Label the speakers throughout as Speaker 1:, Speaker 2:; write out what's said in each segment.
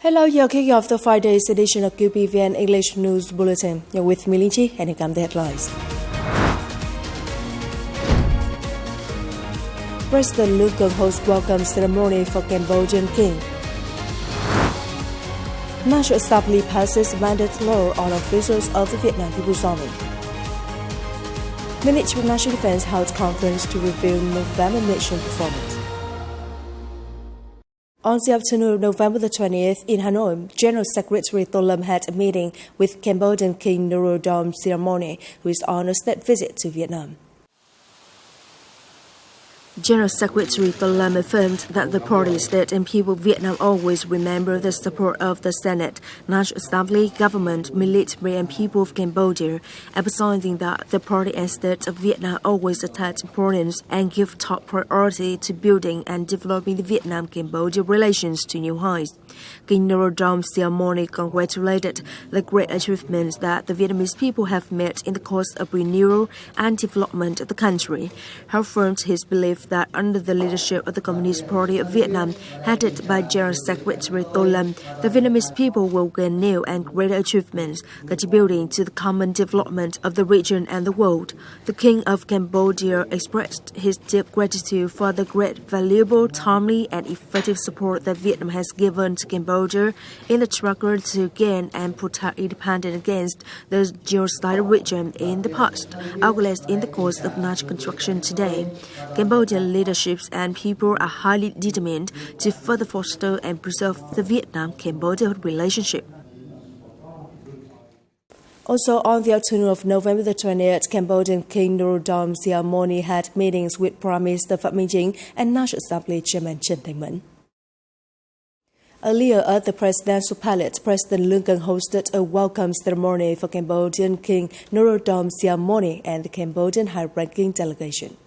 Speaker 1: Hello, you're kicking off the Friday's edition of QPVN English News Bulletin. You're with Milinchi, and here come the headlines. President LUONG hosts welcome ceremony for Cambodian king. National Assembly passes amended law on officers of the Vietnam People's Army. Ministry of National Defense held conference to review November mission performance. On the afternoon of November the 20th in Hanoi, General Secretary Tô had a meeting with Cambodian King Norodom Sihamoni, who is on a state visit to Vietnam. General Secretary Tô affirmed that the party, state and people of Vietnam always remember the support of the Senate, National Assembly, government, military and people of Cambodia, emphasizing that the party and state of Vietnam always attach importance and give top priority to building and developing the Vietnam-Cambodia relations to new heights. King Norodom Sihamoni congratulated the great achievements that the Vietnamese people have made in the course of renewal and development of the country. He affirmed his belief that under the leadership of the Communist Party of Vietnam, headed by General Secretary Tô, the Vietnamese people will gain new and greater achievements, contributing to the common development of the region and the world. The King of Cambodia expressed his deep gratitude for the great, valuable, timely, and effective support that Vietnam has given to Cambodia in the struggle to gain and protect independence against the genocidal regime in the past, as well as in the course of national construction today. Cambodian leaderships and people are highly determined to further foster and preserve the Vietnam-Cambodia relationship. Also, on the afternoon of November the 20th, Cambodian King Norodom Sihamoni had meetings with Prime Minister Phạm Minh Chính and National Assembly Chairman Trần Thanh Mẫn. Earlier at the Presidential Palace, President LUONG hosted a welcome ceremony for Cambodian King Norodom Sihamoni and the Cambodian high-ranking delegation.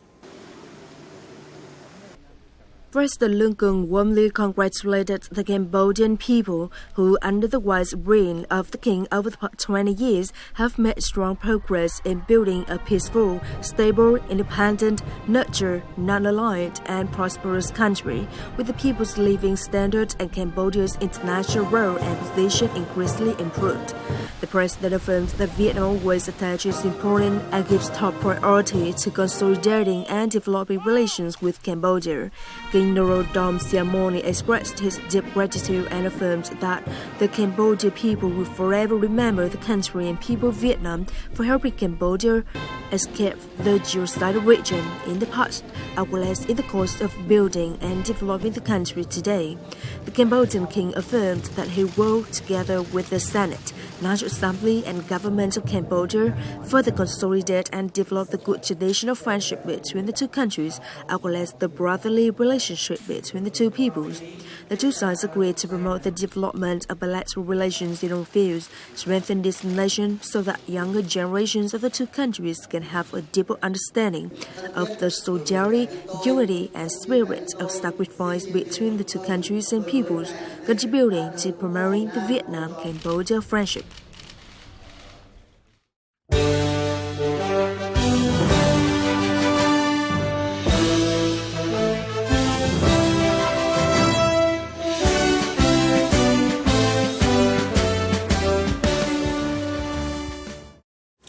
Speaker 1: President LUONG warmly congratulated the Cambodian people who, under the wise reign of the king over the past 20 years, have made strong progress in building a peaceful, stable, independent, nurtured, non-aligned, and prosperous country, with the people's living standards and Cambodia's international role and position increasingly improved. The president affirmed that Vietnam always attaches importance and gives top priority to consolidating and developing relations with Cambodia. King Norodom Sihamoni expressed his deep gratitude and affirmed that the Cambodian people will forever remember the country and people of Vietnam for helping Cambodia escape the genocidal regime in the past, as well as in the course of building and developing the country today. The Cambodian king affirmed that he will, together with the Senate, National Assembly and government of Cambodia, further consolidate and develop the good traditional friendship between the two countries, as well as the brotherly relationship between the two peoples. The two sides agreed to promote the development of bilateral relations in all fields, strengthen this nation so that younger generations of the two countries can have a deeper understanding of the solidarity, unity, and spirit of sacrifice between the two countries and peoples, contributing to promoting the Vietnam-Cambodia friendship.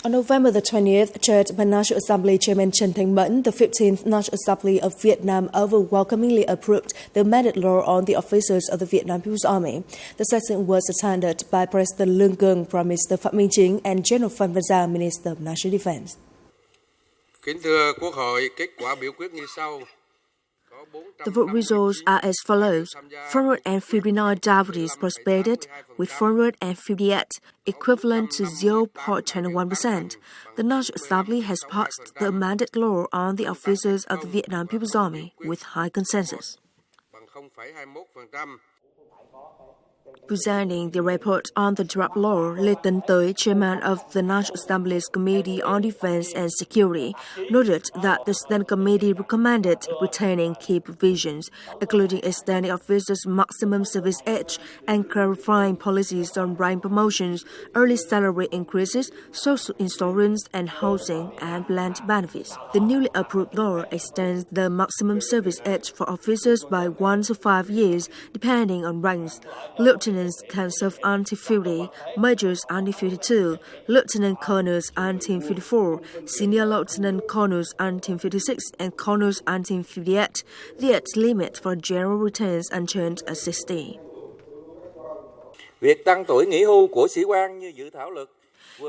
Speaker 1: On November the 20th, chaired by National Assembly Chairman Trần Thanh Mẫn, the 15th National Assembly of Vietnam overwhelmingly approved the amended law on the officers of the Vietnam People's Army. The session was attended by President LUONG, Prime Minister Phạm Minh Chính, and General Phan Văn Giang, Minister of National Defense.
Speaker 2: Kính thưa Quốc hội, kết quả biểu quyết như sau.
Speaker 1: The vote results are as follows. 459 deputies participated, with 458, equivalent to 0.21%. The National Assembly has passed the amended law on the officers of the Vietnam People's Army with high consensus. Presenting the report on the draft law, Lê Tấn Tới, chairman of the National Assembly's Committee on Defense and Security, noted that the Standing Committee recommended retaining key provisions, including extending officers' maximum service age and clarifying policies on rank promotions, early salary increases, social insurance and housing, and planned benefits. The newly approved law extends the maximum service age for officers by 1 to 5 years, depending on ranks. lieutenants can serve until 50, majors until 52, lieutenant colonels until 54, senior lieutenant colonels until 56, and colonels until 58. The age limit for general retains unchanged at 60.
Speaker 3: Việc tăng tuổi nghỉ hưu của sĩ quan như dự thảo luật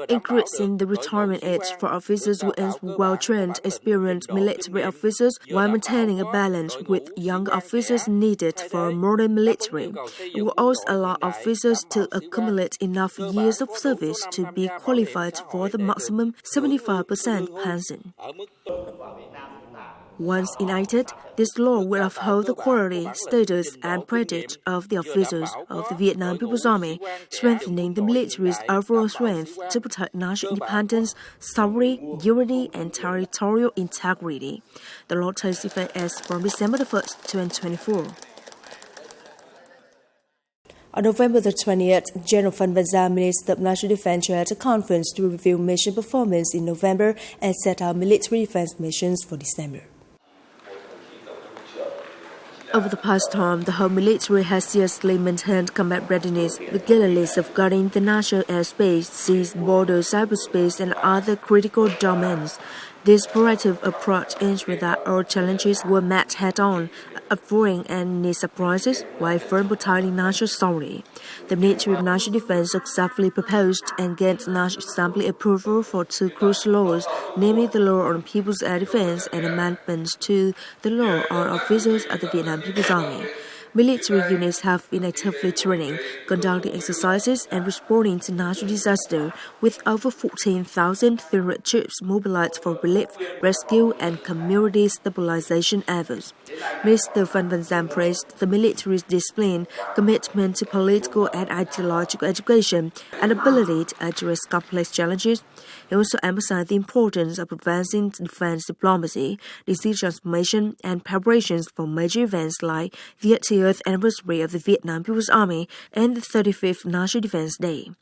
Speaker 1: increasing the retirement age for officers with well-trained, experienced military officers while maintaining a balance with young officers needed for modern military. It will also allow officers to accumulate enough years of service to be qualified for the maximum 75% pension. Once enacted, this law will uphold the quality, status, and prestige of the officers of the Vietnam People's Army, strengthening the military's overall strength to protect national independence, sovereignty, unity, and territorial integrity. The law takes effect as from December 1st, 2024. On November 20th, General Phan Van Giam, Minister of National Defense, held a conference to review mission performance in November and set out military defense missions for December. Over the past time, the whole military has seriously maintained combat readiness, regularly safeguarding the national airspace, seas, borders, cyberspace, and other critical domains. This proactive approach ensured that all challenges were met head-on, avoiding any surprises while firmly protecting national sovereignty. The Ministry of National Defense successfully proposed and gained National Assembly approval for two crucial laws, namely the Law on People's Air Defense and amendments to the Law on Officers of the Vietnam People's Army. Military units have been actively training, conducting exercises, and responding to natural disaster, with over 14,300 troops mobilized for relief, rescue, and community stabilization efforts. Minister Phan Van Giam praised the military's discipline, commitment to political and ideological education, and ability to address complex challenges. He also emphasized the importance of advancing defense diplomacy, disease transformation, and preparations for major events like the 80th anniversary of the Vietnam People's Army and the 35th National Defense Day.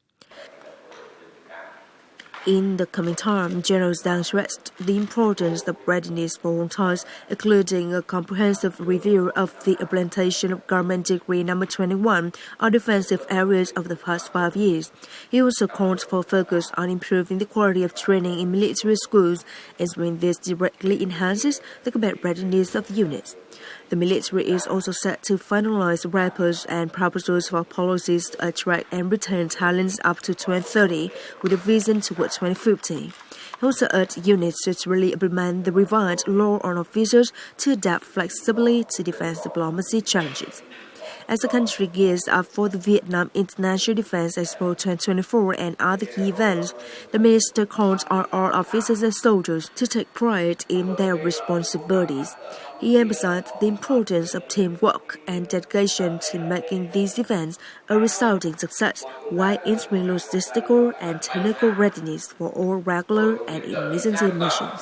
Speaker 1: In the coming time, General Giang stressed the importance of readiness for all times, including a comprehensive review of the implementation of Government Decree No. 21 on defensive areas of the past 5 years. He also called for focus on improving the quality of training in military schools, as when this directly enhances the combat readiness of the units. The military is also set to finalize reports and proposals for policies to attract and retain talents up to 2030 with a vision toward 2050. He also urged units to really implement the revised law on officers to adapt flexibly to defense diplomacy challenges. As the country gears up for the Vietnam International Defense Expo 2024 and other key events, the minister called on all officers and soldiers to take pride in their responsibilities. He emphasized the importance of teamwork and dedication to making these events a resounding success, while ensuring logistical and technical readiness for all regular and emergency missions.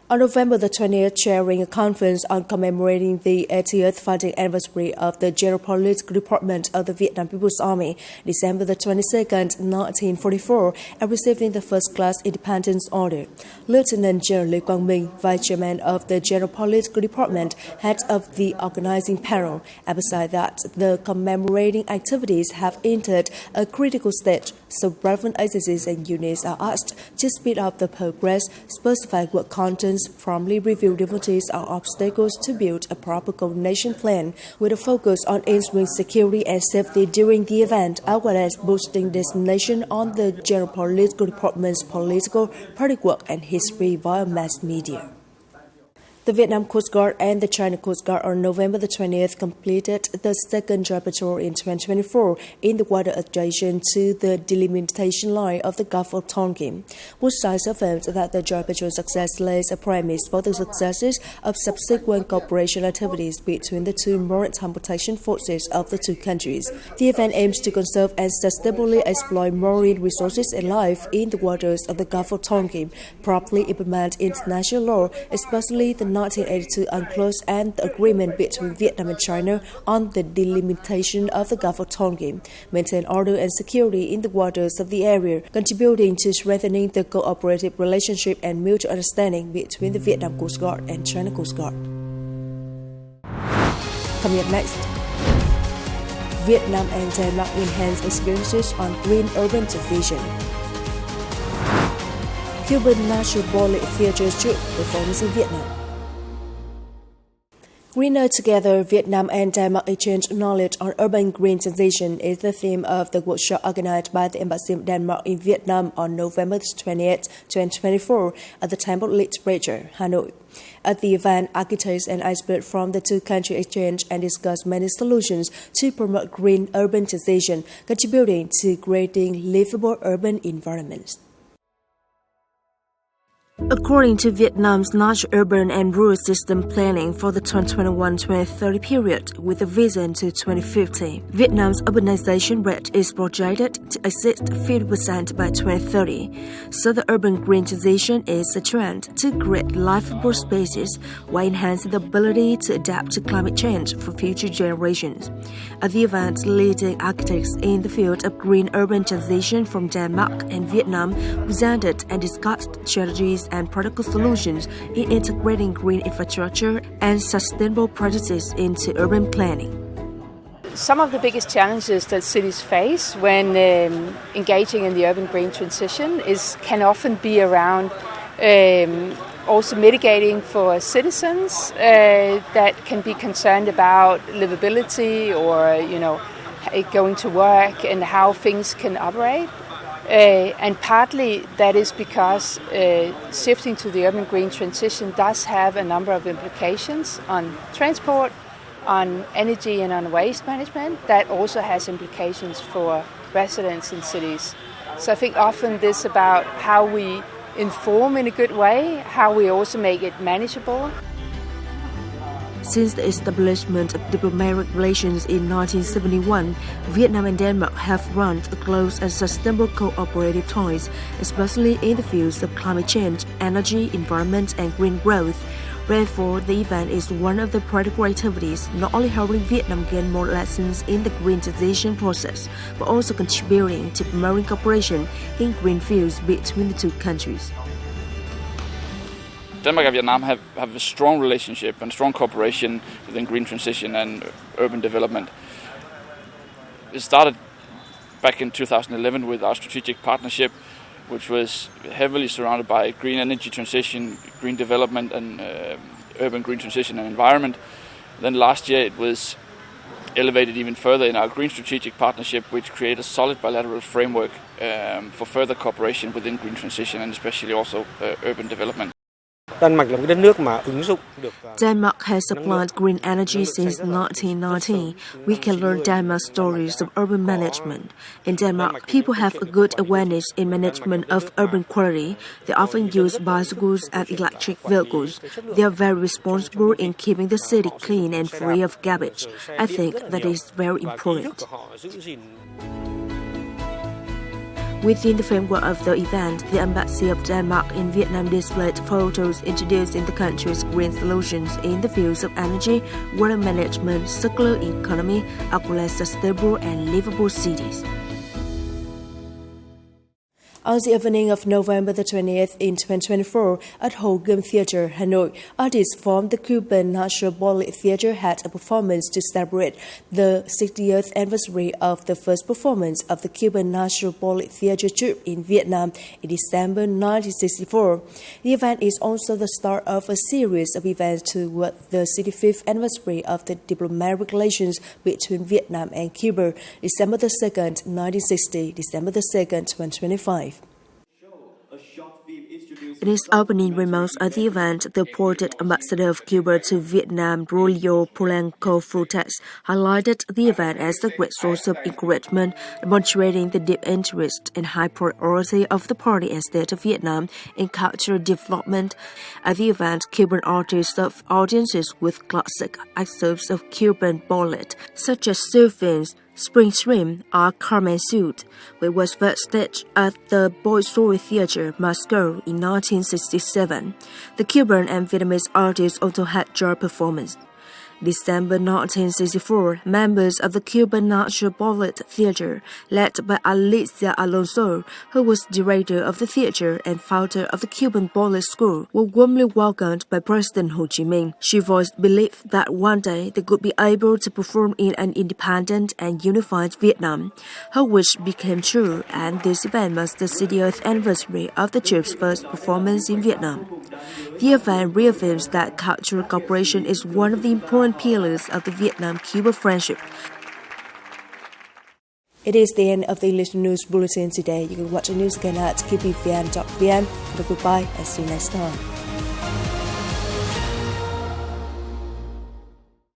Speaker 1: On November 20th, chairing a conference on commemorating the 80th founding anniversary of the General Political Department of the Vietnam People's Army, December 22nd, 1944, and receiving the First-Class Independence Order. Lieutenant General Lê Quang Minh, Vice Chairman of the General Political Department, head of the organizing panel, emphasized that the commemorating activities have entered a critical stage, so relevant agencies and units are asked to speed up the progress, specify work contents, promptly review difficulties or obstacles to build a proper coordination plan with a focus on ensuring security and safety during the event, as well as boosting dissemination on the General Political Department's political, party work, and history via mass media. The Vietnam Coast Guard and the China Coast Guard on November 20th completed the second joint patrol in 2024 in the water adjacent to the delimitation line of the Gulf of Tonkin. Both sides affirmed that the joint patrol success lays a premise for the successes of subsequent cooperation activities between the two maritime protection forces of the two countries. The event aims to conserve and sustainably exploit marine resources and life in the waters of the Gulf of Tonkin, properly implement international law, especially the 1982 UNCLOS and the agreement between Vietnam and China on the delimitation of the Gulf of Tonkin, maintain order and security in the waters of the area, contributing to strengthening the cooperative relationship and mutual understanding between the Vietnam Coast Guard and China Coast Guard. Coming up next, Vietnam and Denmark enhance experiences on green urban division. Cuban National Ballet Theatre Reup performs in Vietnam. Greener Together, Vietnam and Denmark exchange knowledge on urban green transition is the theme of the workshop organized by the Embassy of Denmark in Vietnam on November 28, 2024 at the Temple Literature, Hanoi. At the event, architects and experts from the two countries exchange and discuss many solutions to promote green urban transition, contributing to creating livable urban environments. According to Vietnam's National Urban and Rural System Planning for the 2021-2030 period with a vision to 2050, Vietnam's urbanization rate is projected to exceed 50% by 2030. So the urban green transition is a trend to create livable spaces while enhancing the ability to adapt to climate change for future generations. At the event, leading architects in the field of green urban transition from Denmark and Vietnam presented and discussed strategies and practical solutions in integrating green infrastructure and sustainable practices into urban planning.
Speaker 4: Some of the biggest challenges that cities face when engaging in the urban green transition can often be around also mitigating for citizens that can be concerned about livability or going to work and how things can operate. And partly that is because shifting to the urban green transition does have a number of implications on transport, on energy and on waste management that also has implications for residents in cities. So I think often this is about how we inform in a good way, how we also make it manageable.
Speaker 1: Since the establishment of diplomatic relations in 1971, Vietnam and Denmark have run a close and sustainable cooperative ties, especially in the fields of climate change, energy, environment, and green growth. Therefore, the event is one of the practical activities not only helping Vietnam gain more lessons in the green transition process, but also contributing to promoting cooperation in green fields between the two countries.
Speaker 5: Denmark and Vietnam have a strong relationship and strong cooperation within green transition and urban development. It started back in 2011 with our strategic partnership, which was heavily surrounded by green energy transition, green development and urban green transition and environment. Then last year it was elevated even further in our green strategic partnership, which created a solid bilateral framework for further cooperation within green transition and especially also urban development.
Speaker 1: Denmark has supplied green energy since 1990. We can learn Denmark's stories of urban management. In Denmark, people have a good awareness in management of urban quality. They often use bicycles and electric vehicles. They are very responsible in keeping the city clean and free of garbage. I think that is very important. Within the framework of the event, the Embassy of Denmark in Vietnam displayed photos introducing the country's green solutions in the fields of energy, water management, circular economy, as well as sustainable and livable cities. On the evening of November the 20th in 2024, at Hồ Theatre, Hanoi, artists from the Cuban National Ballet Theatre had a performance to celebrate the 60th anniversary of the first performance of the Cuban National Ballet Theatre Reup in Vietnam in December 1964. The event is also the start of a series of events toward the 65th anniversary of the diplomatic relations between Vietnam and Cuba, December the 2nd, 1960, December the 2nd, 2025. In his opening remarks at the event, the appointed ambassador of Cuba to Vietnam, Julio Polanco Frutas, highlighted the event as a great source of encouragement, demonstrating the deep interest and high priority of the party and state of Vietnam in cultural development. At the event, Cuban artists served audiences with classic excerpts of Cuban ballet, such as Surfing's Spring Swim or Carmen Suit, which was first staged at the Boys Story Theatre, Moscow in 1967. The Cuban and Vietnamese artists also had joint performance. December 1964, members of the Cuban National Ballet Theatre, led by Alicia Alonso, who was director of the theatre and founder of the Cuban Ballet School, were warmly welcomed by President Ho Chi Minh. She voiced belief that one day they could be able to perform in an independent and unified Vietnam. Her wish became true, and this event marks the 60th anniversary of the troup's first performance in Vietnam. The event reaffirms that cultural cooperation is one of the important pillars of the Vietnam-Cuba friendship. It is the end of the English News Bulletin today. You can watch the news again at QPVN.vn. Goodbye and see you next time.